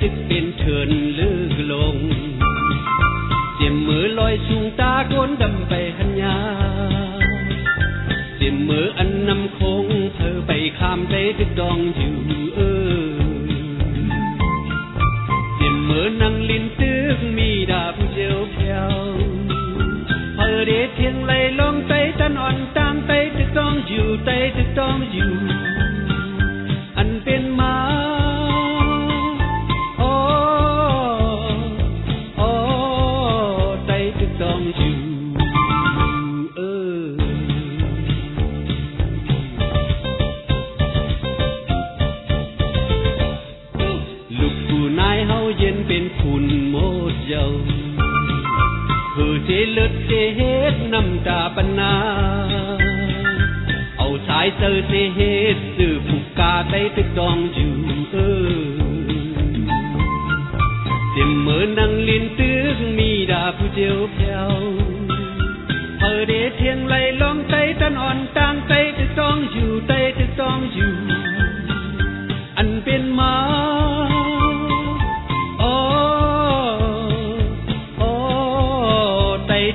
ตึกเป็นเถินลือลงเสียมมือลอยสูงตาโกนดำไปหันยาเสียมมืออันนำคงเธอไปข้ามใจตึกดองอยู่เสียมมือนั่งลิ้นตึกมีดาผู้เจียวเพียวเธอเด็ดเทียงไหลลงใจตันอ่อนตามใจตึกดองอยู่ใจตึกดองอยู่อันเป็นมาเลือดเสียเหตุน้ำตาปนาเอาสายเจอเสียเหตุสื่อผูกกาใต้ตึกดองอยู่เสียมเมื่อนั่งลิ้นตึกมีดาผู้เจียวเพียวเธอเดเทียงไหลลองใจตันอ่อนต่างใจตึกดองอยู่ใจตึกดองอยู่อันเป็นมา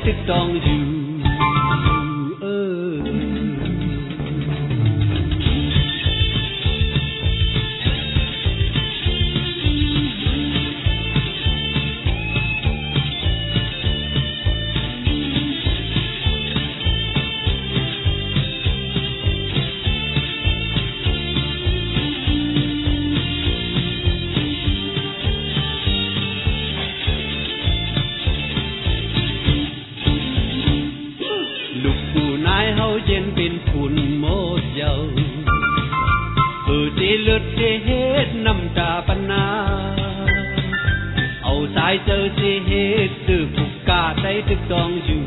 ตึกดองอยู่เย็นเป็นผุนโมดเยาที่เลือดเสียเหตุน้ำตาปนาเอาสายเจอเสียเหตุสื่อผูกกาใต้ตึกดองอยู่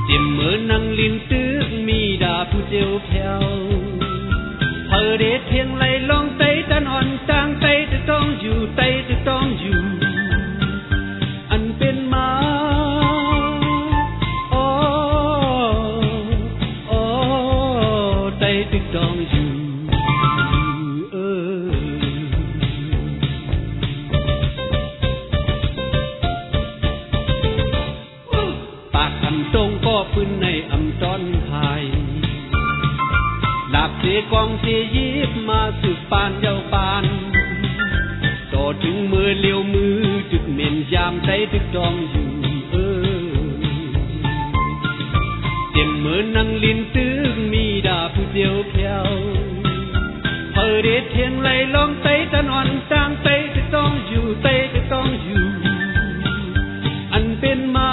เจ็บเมื่อนั่งลิ้นตึกมีดาผู้เจียวเพียวเธอเด็ดเทียงไหลลองใจตันอ่อนต่างใจตึกดองอยู่ใจตึกดองอยู่อันเป็นมาตึกดองอยู่ปากคำตรงก็พื้นในอำต้นไทยดาบเสียกองเสียยิบมาสืบปานเยาปานต่อถึงมือเลี้ยวมือจึกเหม็นยามใจตึกดองอยู่เจ็บมือนั่งลิ้นตึกมีดาผู้เจียวเพียวเธอเด็ดเทียงไหลลองใจตันอ่อนต่างใจตึกดองอยู่ใจตึกดองอยู่อันเป็นมา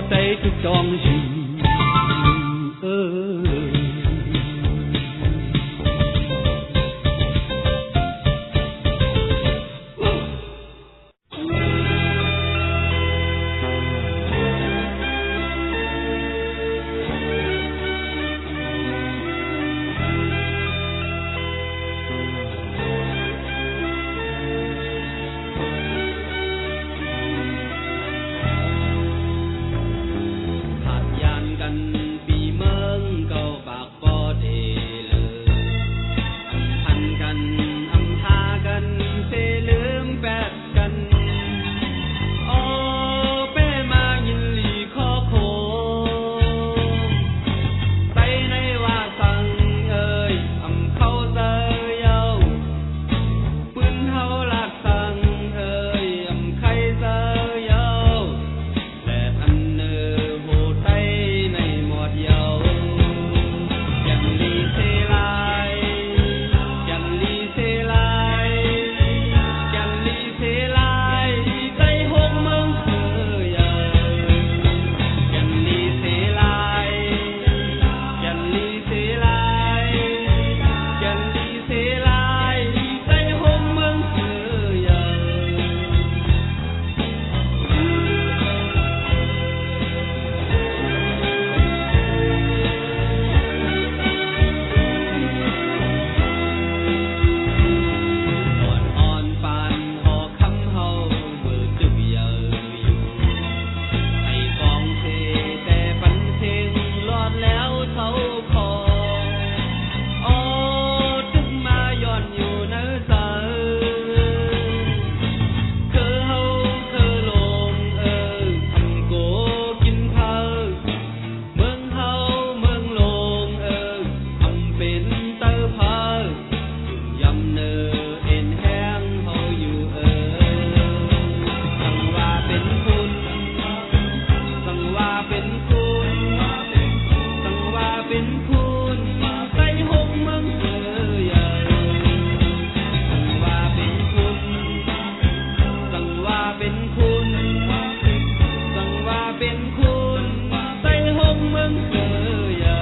ใจตึกดองอยู่ ดแล้วเท่าคอโอ้ตึกมาย้อนอยู่เนื้อใจคือเฮาคือลงทำโกกินข้าวเมืองเฮาเมืองลงทำเป็นเตอร์พายำเนอเอ็นแห้งเฮาอยู่สังว่าเป็นคุณสังว่าเป็นคุณสังว่าเป็นคุณใส่หกเมืองเสือใหญ่สังว่าเป็นคุณสังว่าเป็นคุณสังว่าเป็นคุณใส่หกเมืองเสือใหญ่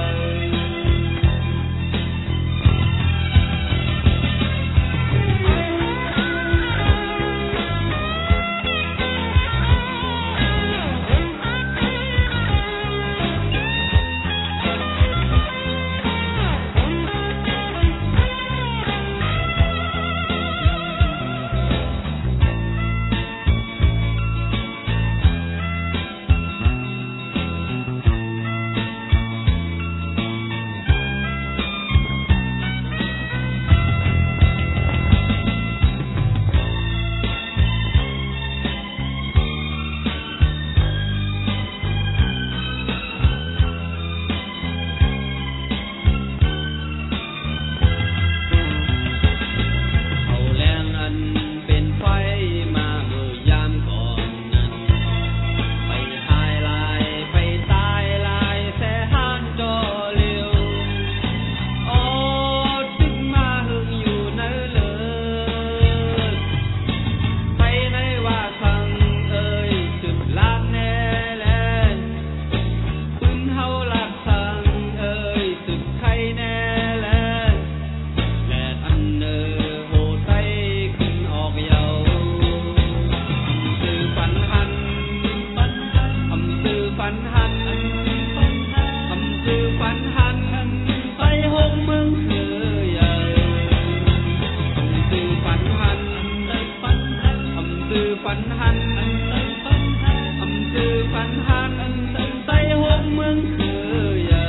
ฝันหันอำจือฝันหันใส่หกเมืองคือใหญ่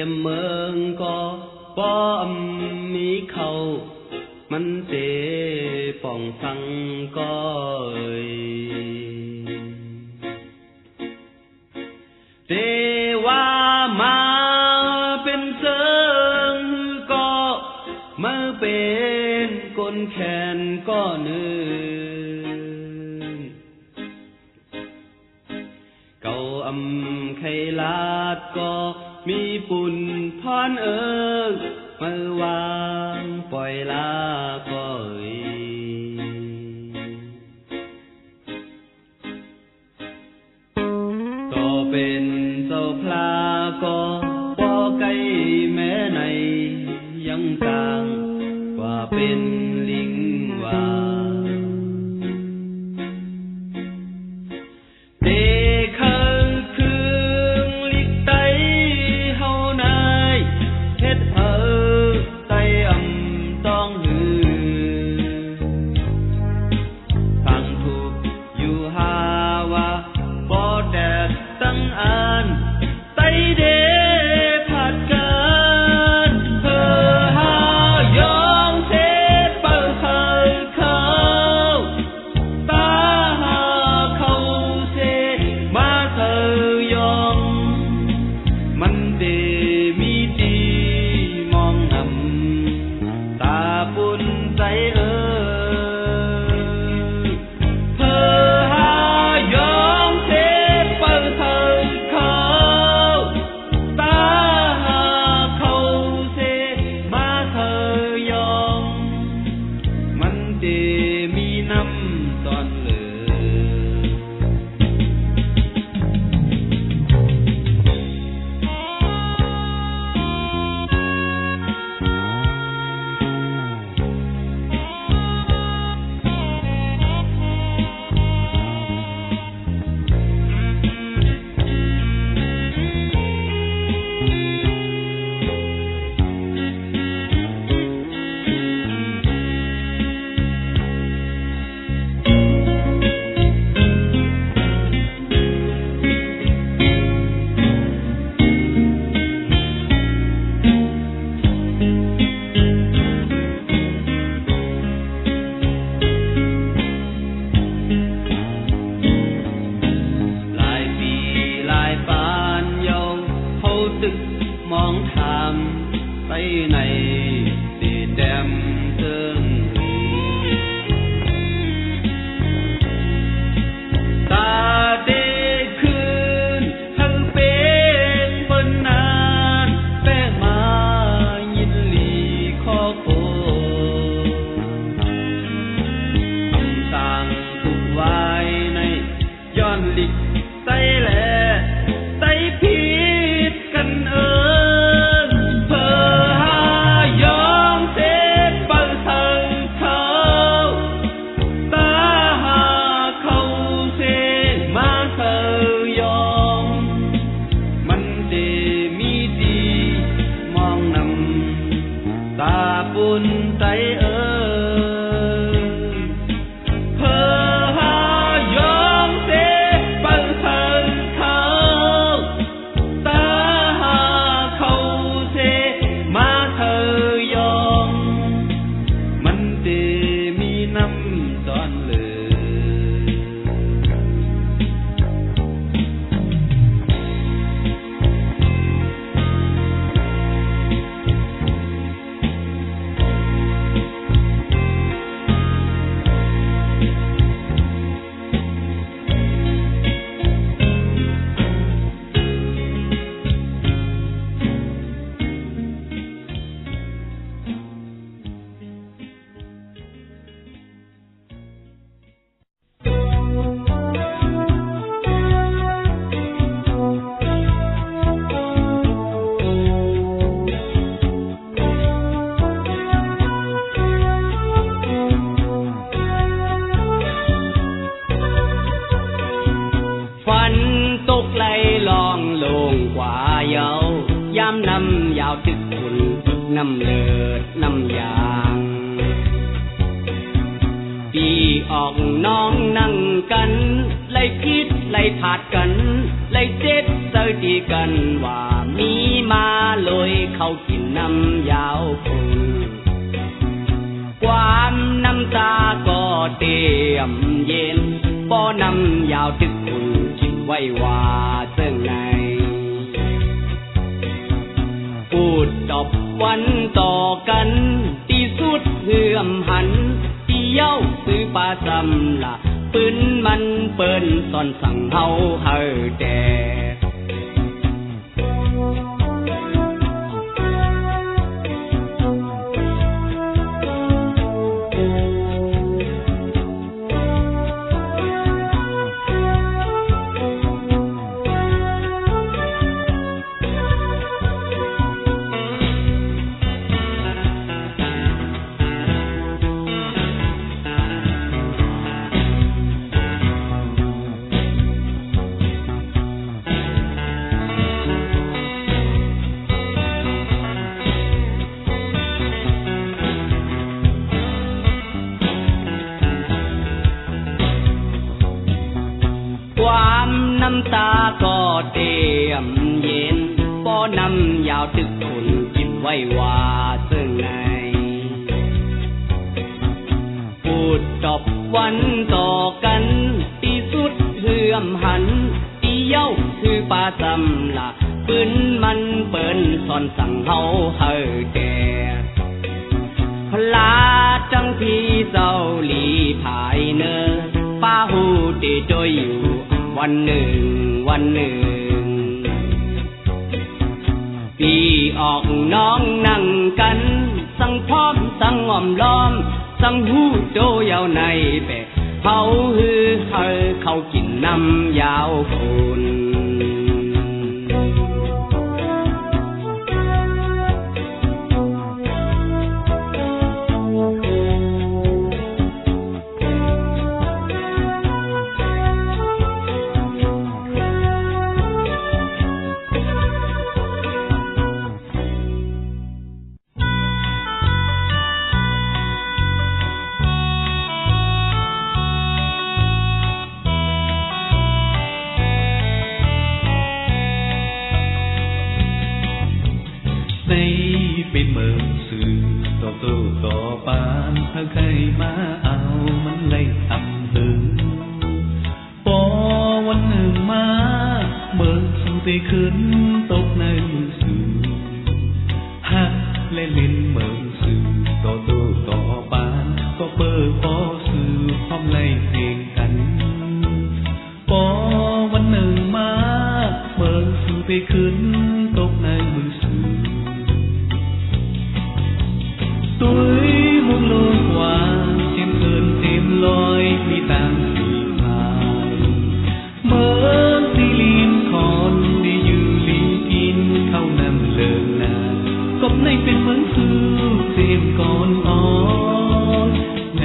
มเมืองก็ป้อมมีเขามันเตป่องสังก็เตว่ามาเป็นเซิงก็มาเป็นกลแขนก็เนื้อเก่าอำไขลาดก็มีปุ่นพรมือวางปล่อยลาก็ก็เป็นเจ้าพลาก็บ่ไกลแม้ในยังกลางว่าเป็นลิงว่าเตเคยคืนลิกไตเฮานายเฮ็ดไตต้องหือฟังถูกอยู่หาว่าบ่แดดตั้งอันไตเดผัดกันเพื่อหายองเทศเปิดเขาตาหาเขาเสมาเธอยองมันเดมีดีมองนำตาบุญใจเพื่อหายองเทศเปิดเขาตาหาเขาเสมาเธอยองมันเดมีน้ำตอนเหลือหลายปีหลายปานเยาเขาตึกมองถามไปในตีแดมเติงตาเดคืนทั้งเป็นเปิ้นนานแป้งมายินหลีข้อโคต่างถูกไว้ในย้อนลิกไตแหล่ไตผิดกันเพื่อหายองเสพเปิดเขาตาหาเขาเสมาเธอยองมันเดมีดีมองนำตาบุญใจเพื่อหายองเสพเปิดเขาตาหาเขาเสมาเธอยองมันเดมีน้ำตอนเหลือ น้ำเลิศน้ำยางปีออกน้องนั่งกันไล่คิดไล่ถาดกันไล่เจ็ดเสดีกันว่ามีมาเลย นำยาวตึกคุณคิดไว้ว่าเสื่องในพูดตบวันต่อกันที่สุดเหื่อมหันที่เย้าซื้อปลาจำละปืนมันเปิ้นตอนสั่งเฮาเฮอแต่ความน้ำตาก็เตรียมเย็นป้อนำยาวตึกคุณคิดไว้ว่าเสื่องในพูดตบวันต่อกันที่สุดเหื่อมหันที่เย้าคือปลาจำละปืนมันเปิ้นสอนสั่งเฮาเฮอแต่พลาจังพี่เจ้าหลีภายเนอป้าหูตีโดยอยู่วันหนึ่งพี่ออกน้องนั่งกันสังพร้อมสังอ้อมล้อมสังหูโตยาวในแปะเฮาฮือเฮาเขากินน้ำยาวคนเป็นเมืองสื่อต่อตู้ต่อปานถ้าใครมาเอามันเลยทำหึงพอวันหนึ่งมาเมืองสู่ไปขึ้นตกในมือสื่อฮักและเล่นเมืองสื่อต่อตู้ต่อปานก็เปิดพอสื่อพร้อมไล่เพลงกันพอวันหนึ่งมาเมืองสู่ไปขึ้นตกในมือสื่อตุ้ยมุงโลกว่าเต็มเกินเต็มลอยมีต่างสีพายเมื่อสีลินคอนได้อยู่ลินกินเข้านำเลิงนากบในเป็นเหมือนซื้อเต็มก่อนอ่อนใน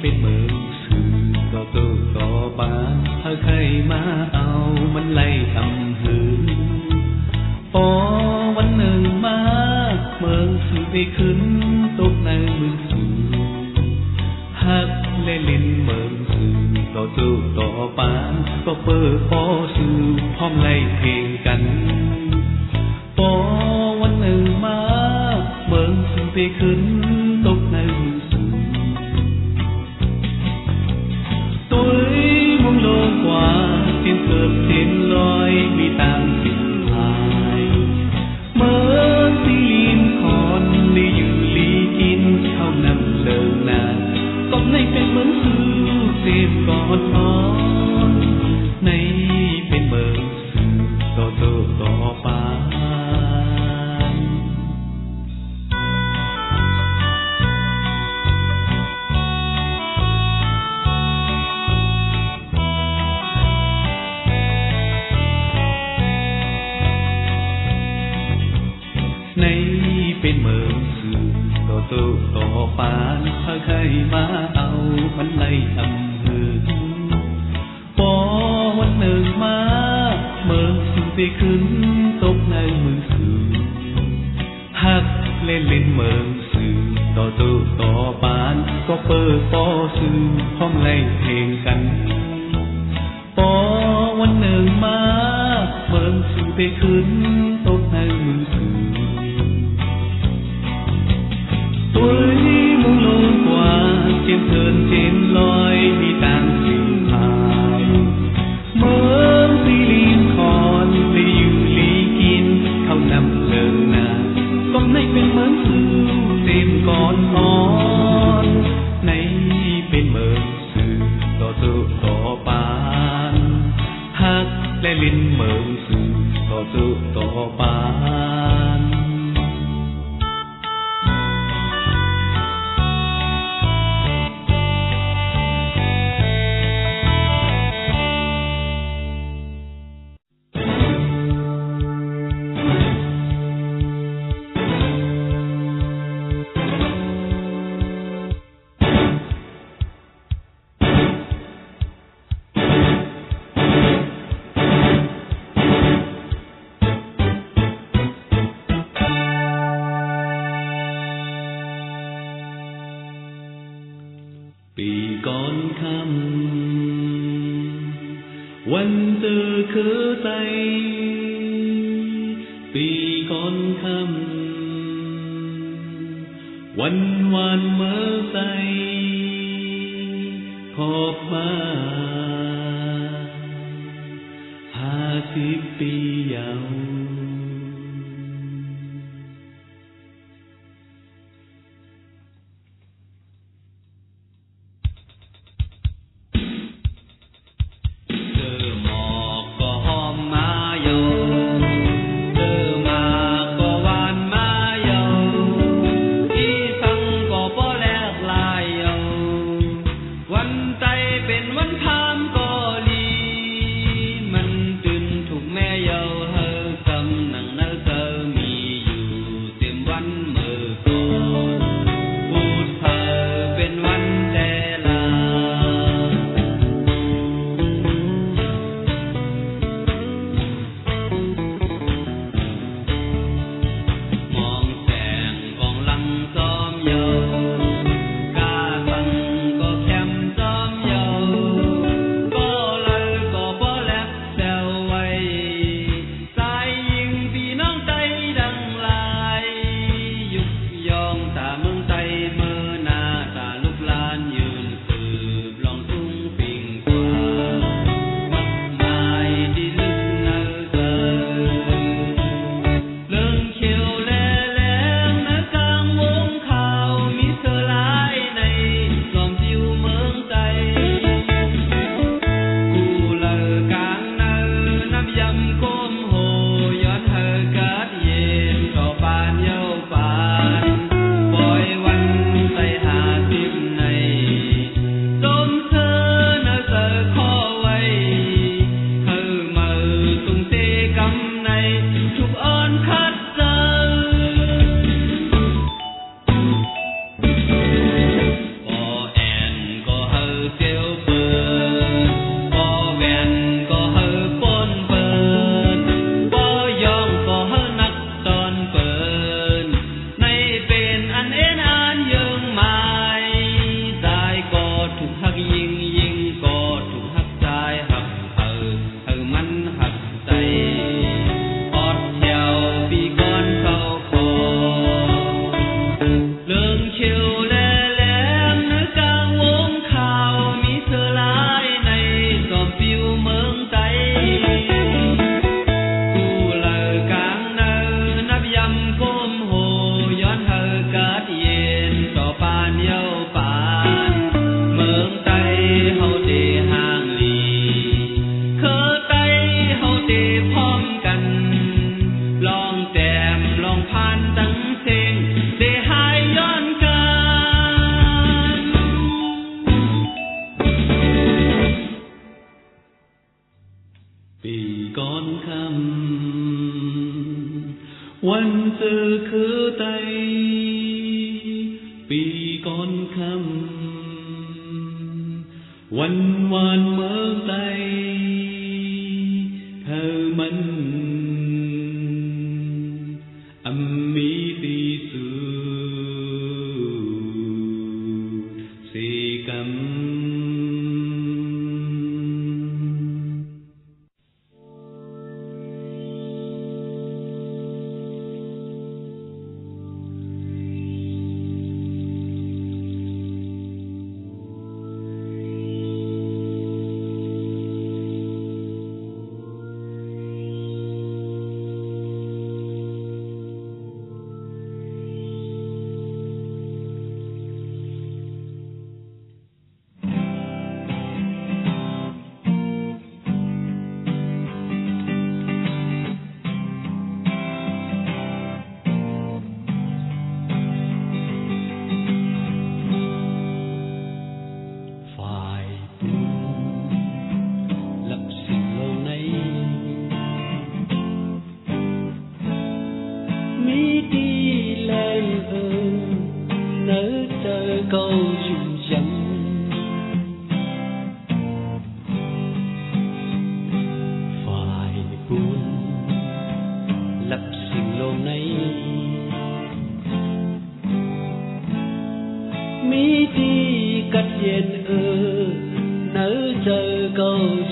เป็นเหมือนซื้อต่อตู้ต่อบ้านถ้าใครมาเอามันไล่ทำหืนพอวันหนึ่งมาเมืองสู่ไปขึ้นตกในมือสื่อฮักและเล่นเมืองสื่อต่อตู้ต่อปานก็เปิดพอสื่อพร้อมไล่เพลงกันพอวันหนึ่งมาเมืองสื่อไปขึ้นตกในมือสื่อตุ้ยมุงโลกว่าเต็มเกิดเต็มลอยมีต่างสิ่งหายเมื่อสีลินคอนได้อยู่ลีกินเข้านำเลิงนากบในเป็นเหมือนซื้อเต็มก่อนอ่อนในเป็นเมืองสื่อต่อตู้ต่อปานในเป็นเมืองสื่อต่อตู้ต่อปานถ้าใครมาเอามันไล่ทำหืนพอวันหนึ่งมาเมืองสื่อไปขึ้นตกในมือสื่อฮักเล่นเล่นเมืองสื่อต่อตู้ต่อปานก็เปิดพอสื่อพร้อมไล่เพลงกันพอวันหนึ่งมาเมืองสื่อไปขึ้นตกในมือสื่อตุ้ยมุงโลกว่าเต็มเกินเต็มลอยมีต่างสิ่งหาย ลิ้นเมืองสื่อต่อสุต่อปานปีก่อนคำวันเจอคือใจปีก่อนคำวันวานเมื่อใจขอบมา50 ปียาวปีก่อนคำวันเจอคือใจปีก่อนคำวันวานเมื่อใจเธอมันมีตีสูสีกำ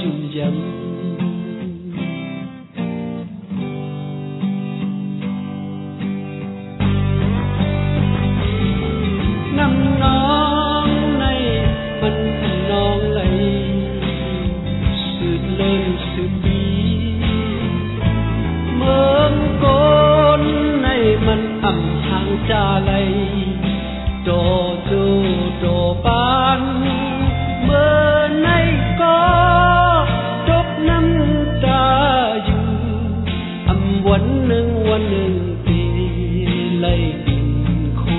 dùng dầm năm nón này mình thành non lấy sự lên sự bí mớm con này mình ẩm hàng cha lấy đồ du đồ bán mơ nay có đốt năm ta dù âm quấn nâng tì lấy tình khô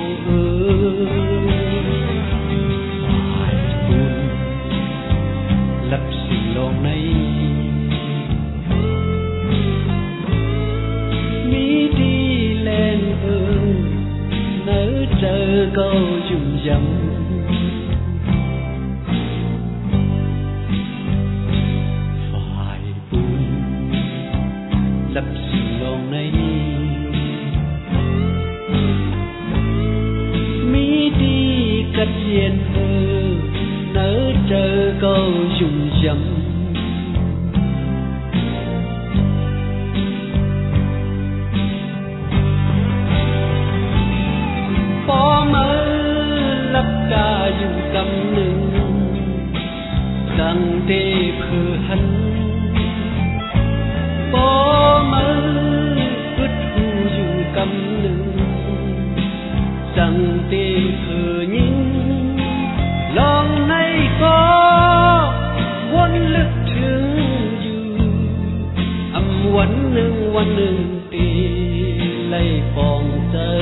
phải buồn lập sự lòng này mi đi lên nỡ chờ câu dùng dầm phải buồn lập sự lòng này mi đi cất diện nỡ chờ câu dùng dầm bỏ mơ lấp cả dùng cầm nừng rằng tê khờ hắn bỏ mơ vứt hù dùng cầm nừng rằng tê khờ nhìn lòng này có quân lực thương dù âm quấn nâng tê lấy phòng tơ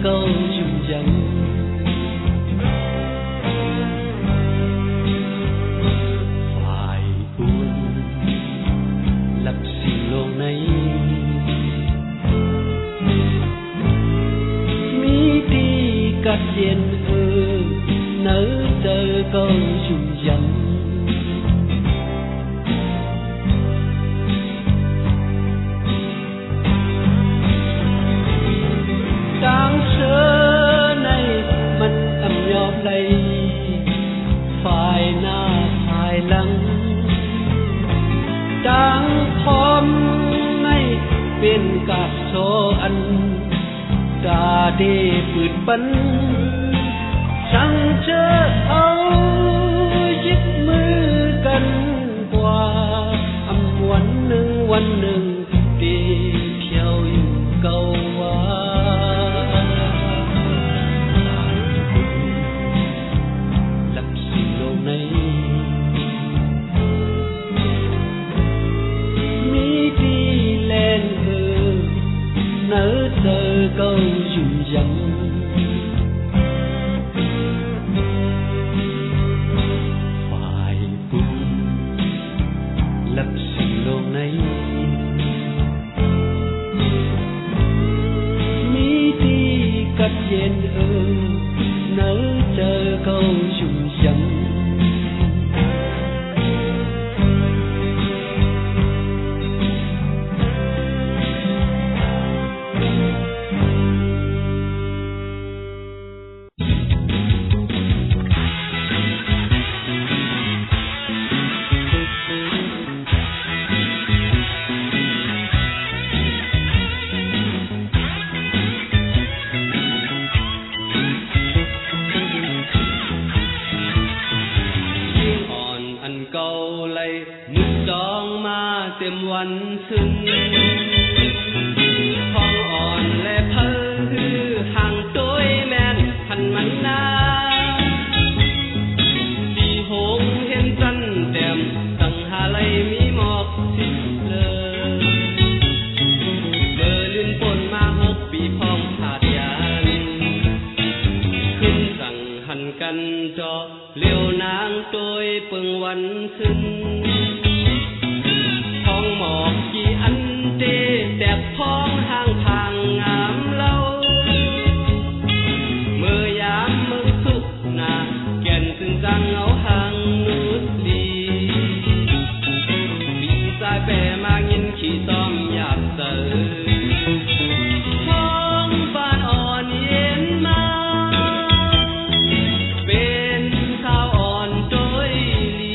câu dùng dầm phải buồn lập xin lộn này mi đi cắt diện nỡ chờ câu dùng dầm đây phải na phải lắng đang thom ngay bên cặp số anh đã đi vượt bắn chẳng chờ âu dứt mưa cần qua âm quấn nâng đi theo câu nỡ chờ câu dùng dầm phải buồn lập sự lộn này mi đi cắt diện nỡ chờ câu dùng dầmเต็มวันซึ่งท้องอ่อนและเพ้อห่างโดยแม่นพันมันนาดีโหง ปึงวันขึ้นท้องหมอกกี่อันเตแตกท้องห่างทางงามเล่าเมื่อยามมือสุกหน้าแก่นซึ่งจังเอาห่างนุดลีปีสายแปรมายินขี่ซ้อมอยากเจอท้องบ้านอ่อนเย็นมาเป็นข้าวอ่อนโดยลี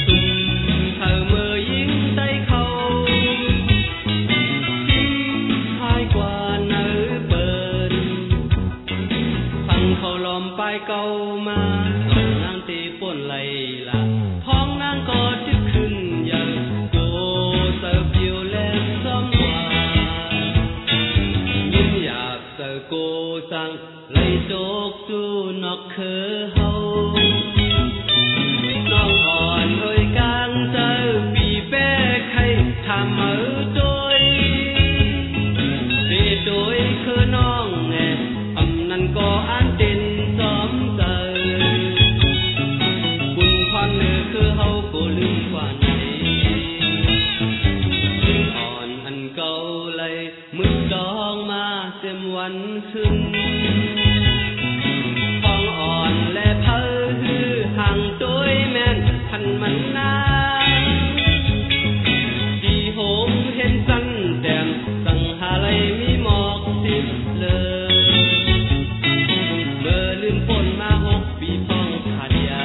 สุ่มเธอเมื่อยิ่งใต้เขาที่หายกว่าเนื้อเปินพังเขาล้อมไปเก่ามาสองนางตีป่นไหลละท้องนางก็จึกขึ้นอย่างโกเสิร์ฟเดียวแลมซ้อมกว่ายิ้มหยาบเสิร์ฟโกสังไล่โจกสู้นอกเคอเฮาน้องอ่อนเอ่ยกลางเจอปีแป้ไข่ทำมือโดยเสียโดยคือน้องแน่อำนั้นก็อ่านเด่นซ้อมเจอบุญพรเนื้อคือเฮาก็ลืมกว่าไหนจึงอ่อนอันเก่าเลยมือดองมาเต็มวันขึ้นท้องอ่อนและเพ้อหือห่างโดยแม่นพันมันนาดีโหงเห็นสันแดมสังหาไรมีหมอกสิบเลยเมื่อลืมฝนมา6 ปีพ้องขาดยา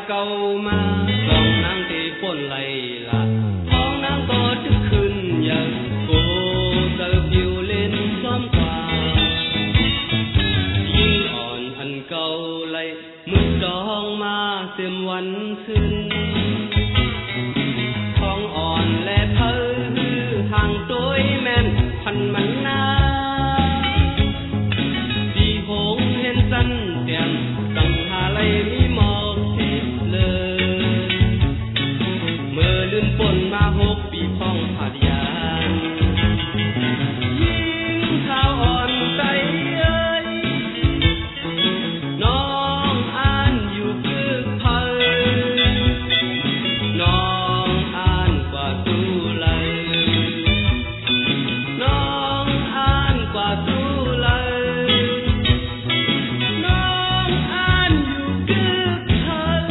เก่ามาสองนางที่ป่นไหลละท้องนางก็จึกขึ้นอย่างโกเสิร์ฟอยู่เล่นซ้อมกว่ายิ่งอ่อนอันเก่าไหลมือดองมาเต็มวันขึ้นท้องอ่อนและเพ้อหือห่างโดยแม่นพันมันนาดีโหงเห็นสันแดมสังหาไรมีหมอกเมื่อลืมฝนมา6 ปีพ้องขาดยานยิ่งข้าวอ่อนใจเอ้ยน้องอ่านอยู่พึกเพิงน้องอ่านกว่าตู้เลยน้องอ่านกว่าตู้เลยน้องอ่านอยู่พึกเพิง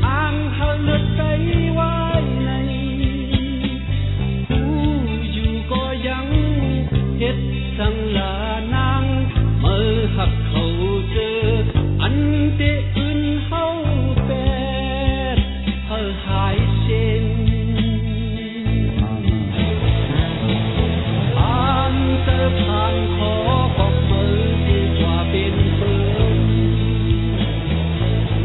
อ่างเฮาเลือดใจไว้ในผู้อยู่ก็ยังเฮ็ดสังลานางเมื่อหักเขาเจออันเตอื่นเฮาแปดเฮาหายเช่นผ่านเจอผ่านขอบอกเมื่อดีกว่าเป็นเปิด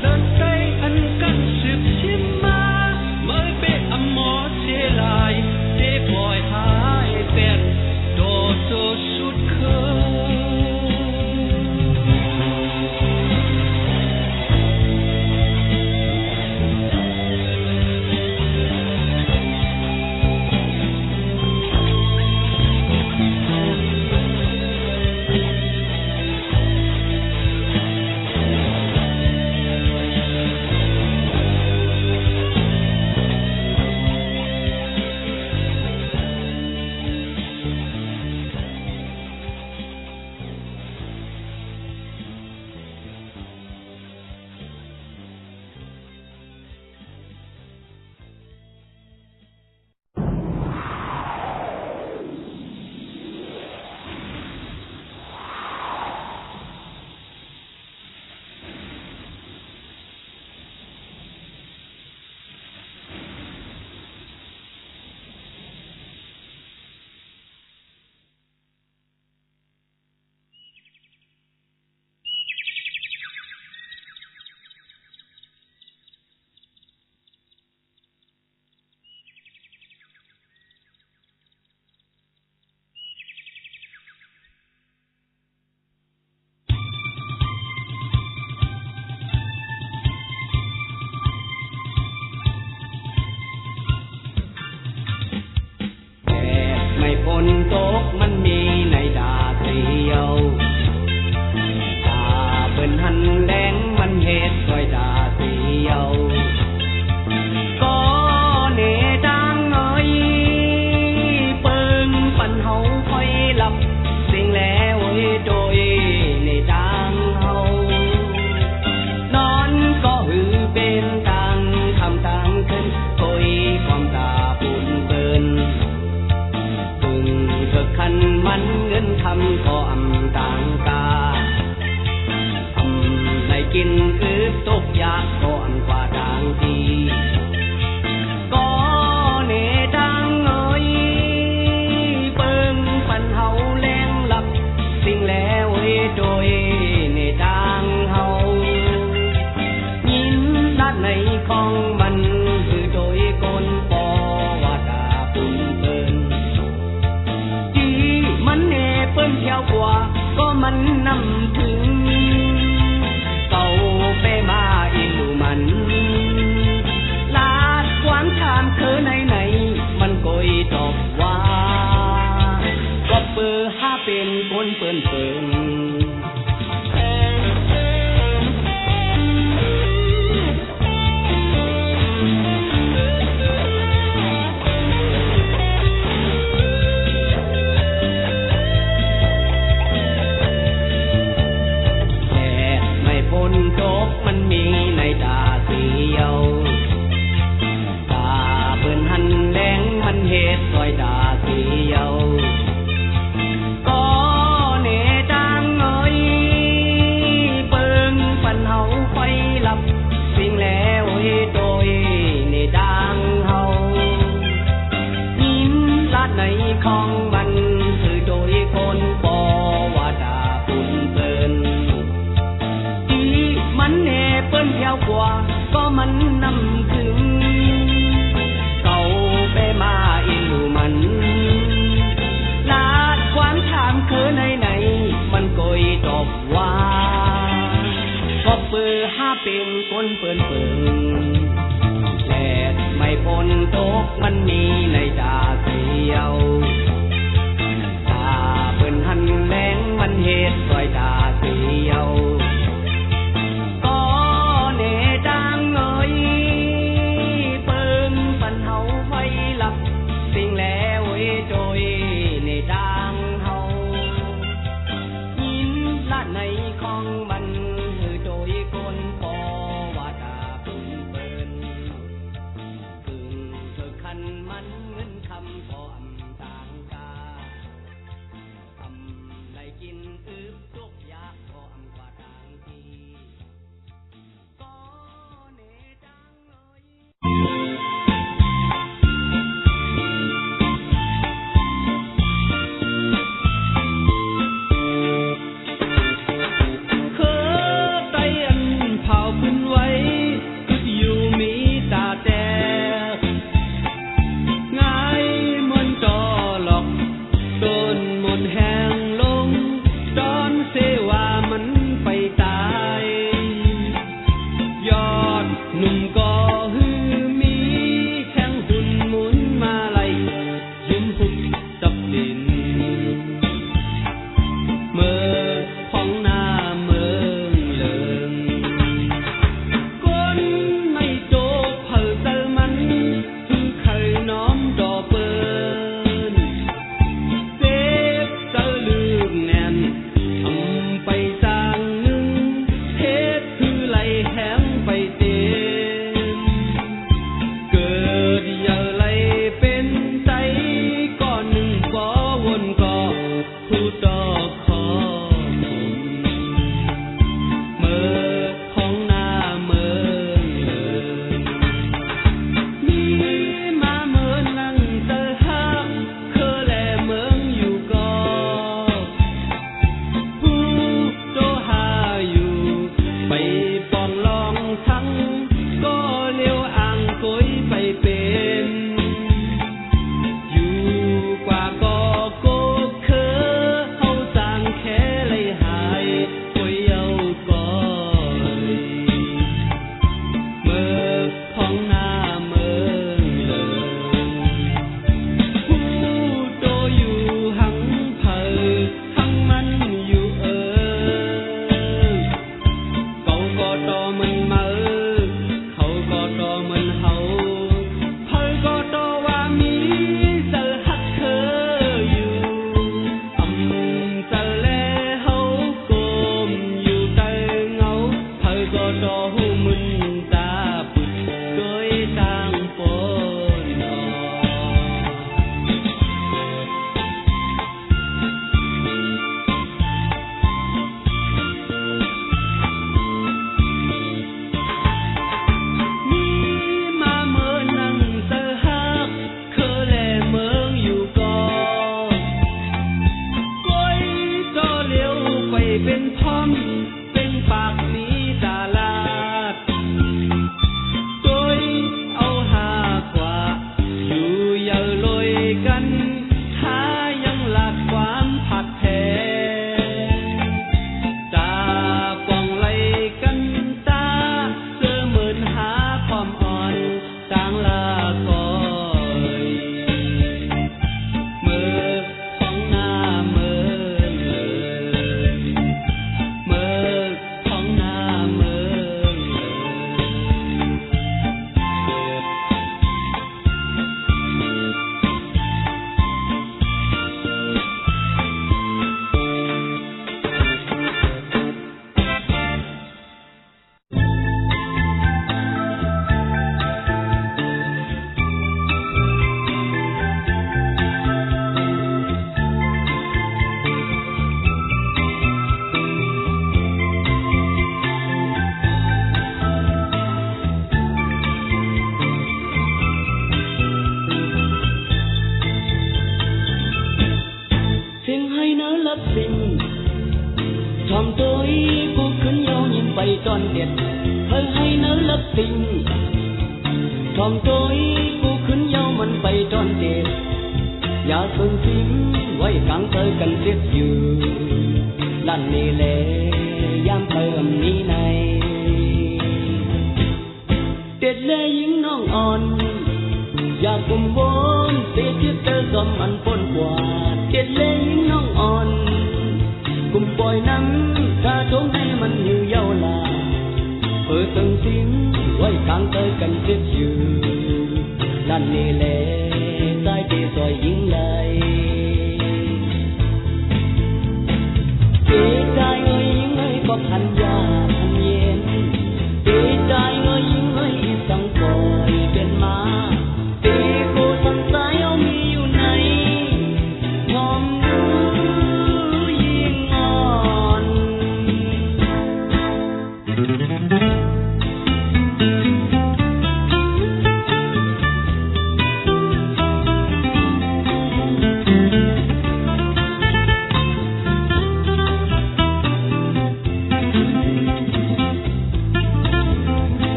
เดินใจอันกันสืบชิมมาเมื่อเปะอมอเจลายเจปล่อยหายเป็นโดโซสุดเคยฝนตกมันมีในดาเสียวตาเปิ้นหันแดงมันเฮ็ดซอยดาเสียวก็เนดังเอ้ยเปิ้งปันเฮาค่อยหลับสิ่งแล้วเอ้ยโดยในดังเฮานอนก็หือเป็นตังคำตังขึ้นโอยความตาปุ่นเปิ้นคันมันเงินคำก็อำต่างกาอำในกินคือตกยากก็อันกว่าดังทีก็เนดังเอ้ยเปิ้งปันเฮาแรงหลับสิ่งแล้วเอ้ยโดยเนดังเฮายินด้านในของมันคือโดยคนปอว่าดาปุ่นเปิ้นมันเน่เปิ้นเที่ยวกว่าก็มันนำถึงเก่าไปมาอีหลูมันลาดกวางชามเธอไหนมันโกยตอบว่าก็เปื้อห้าเป็นคนเปิ้นตกมันมีในตาเสียวตาเปิ้นหันแดงมันเฮ็ดซอยตาเสียวก็เนดังเอ้ยเปิ้งปันเฮาไฟหลับสิ่งแล้วเอ้ยโดยเนดังเฮายินลาดในของมันคือโดยคนปอว่าดาปุ่นเปิ้นมันเน่เปิ้นเที่ยวกว่าก็มันนำถึงเก่าไปมาอีหลูมันลาดกวางชามเธอไหนมันโกยตอบว่าก็เปื้อห้าเป็นคนเปิ้นแดดไม่พ้นตกมันมีในดาเสียวตาเปิ้นหันแดงมันเฮ็ดซอยดาเสียวสิ่งแล้วโดยในดังเฮายินละในของมันคือโดยคนปอว่าดาปุ่น ต่างปนออกเป็นพร้อมเป็นปากมีดาลาดโดยเอาหากว่าอยู่อย่าลอยกันถ้ายังหลักความผัดแท้ตาปองไหลกันตาเสื้อเหมือนหาความอ่อนต่างลาก่อยเมื่อของหน้าเมื่อทำตัวกูขึ้นยาวยิ้มไปตอนเด็ดเฮ้ยให้เนื้อลับสิ่งทำตัวกูขึ้นยาวมันไปตอนเด็ดอย่าส่งทิ้งไว้กลางเธอกันเสียอยู่นั่นนี่แหละย้ำเติมนี้ในเด็ดและยิ่งน้องอ่อนอย่ากุมบนเสียที่เธอสมอันปนกว่าเด็ดและยิ่งน้องอ่อนกุมปล่อยน้ำถ้าทงให้มันอยู่ยาวลาตึงทิ้งไว้กลางเธอกันเสียอยู่นั่นนี่แหละใจที่ซอยยิ่งใหญ่เสียใจเอ้ยยิ่งเอ้ยก็พันยาพันเย็นเสียใจเอ้ยยิ่งเอ้ยสังปล่อยเป็นมาตีโกสังสายเอามีอยู่ไหนงอม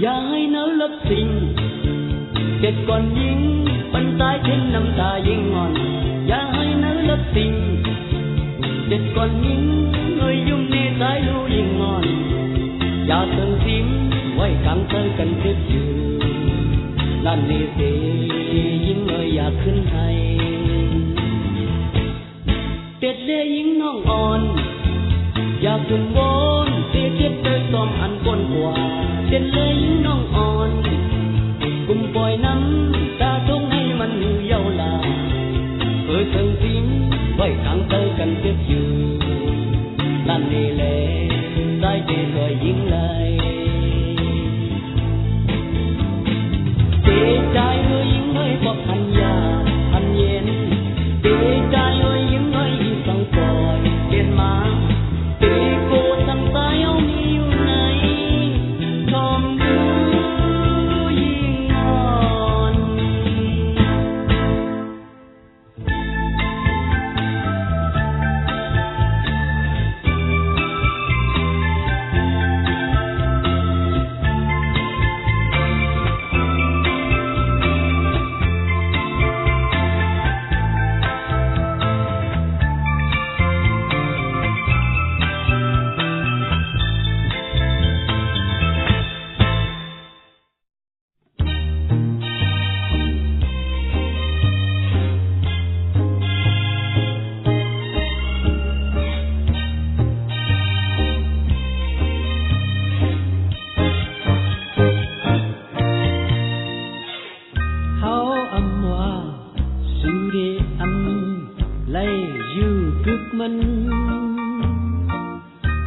อย่าให้เนื้อลับสิ่งเด็ดก่อนยิงปันตายเช่นน้ำตายิ่งงอนอย่าให้เนื้อลับสิ่งเด็ดก่อนยิงเงยยุ่งในสายลูยิ่งงอนอย่าเติมทิ้งไว้กลางเธอกันเสียอยู่ลั่นนี่เสียยิ่งเงยอยากขึ้นให้เด็ดเล่ยิ่งน้องอ่อนอยากขึ้นบนเสียเจ็บเธอซ้อมอันปนกว่าเด็ดเลยยิ่งน้องอ่อนกุมปล่อยน้ำตาทงให้มันอยู่ยาวลาเติมทิ้งไว้กลางเธอกันเสียอยู่นั่นนี่แหละใจที่ซอยยิ่งไหลเสียใจเอ้ยยิ่งเอ้ยก็พันยาพันเย็นเสียใจเอ้ยยิ่งเอ้ยสังปล่อยเดินมาตีโกสังสายเอามีอยู่ไหนทอมดูยิ่งอ่อน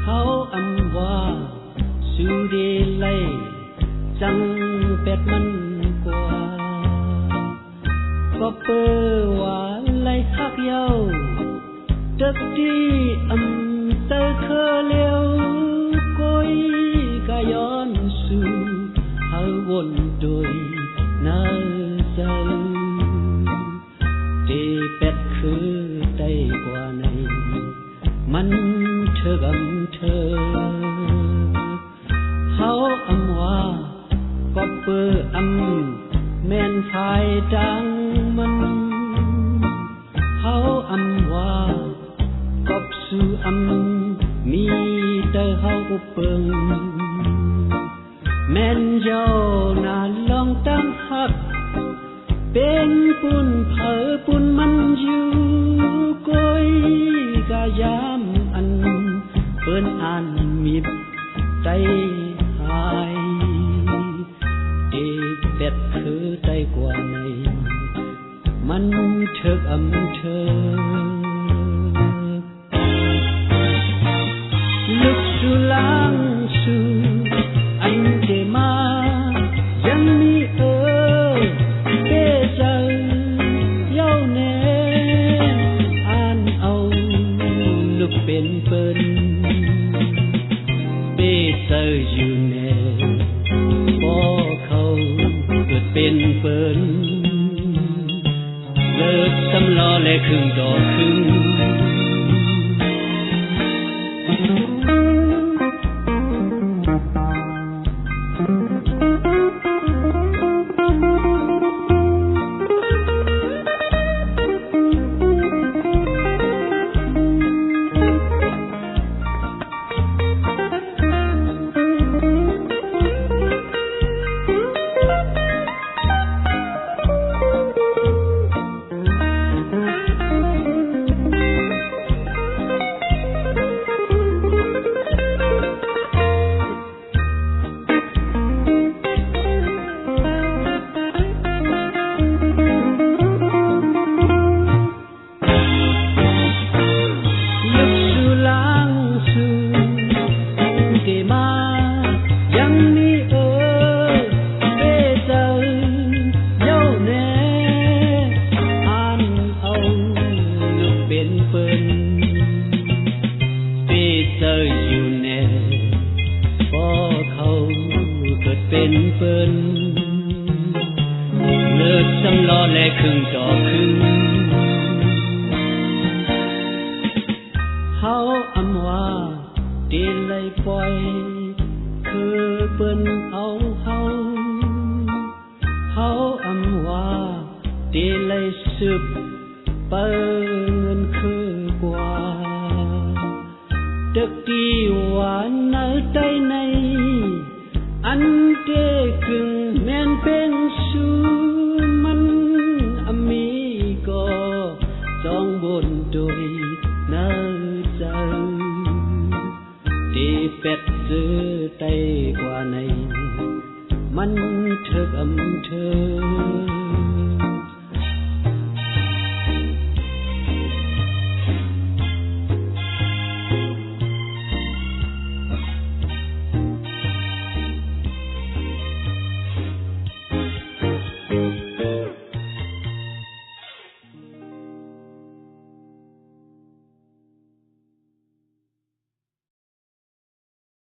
háo âm hoa su đi lay chẳng bẹt mân qua có bơ hoa lay khác nhau tất đi âm tơ khơ liêu cối ca yon su háo buồn đôi nơ giờ đi bẹt khứ tay qua nàyมันเธอกำเธอเฮาอำว่าก็เปื้ออำแม่นภายดังมันเฮาอำว่าก็สู่อำมีแต่เฮาเปิงแม่นเจ้าน่าลองตั้งหักเป็นปุ่นเผอปุ่นมันอยู่ก้อยกะยามอันเปิ้นอ่านมีใจหายเอเป็ดคือใจกว่าในมันเถิกอำเธอลึกสู่ล้างสู่อันเดมายังมีเเป้ใจเย้าแน่อ่านเอาลูกเป็นเปิ้นเป้ใจอยู่แน่บ่เขาเกิดเป็นเปิ้นเลิศสำล้อและครึ่งดอกครึ่งมันเถิกอำเธอ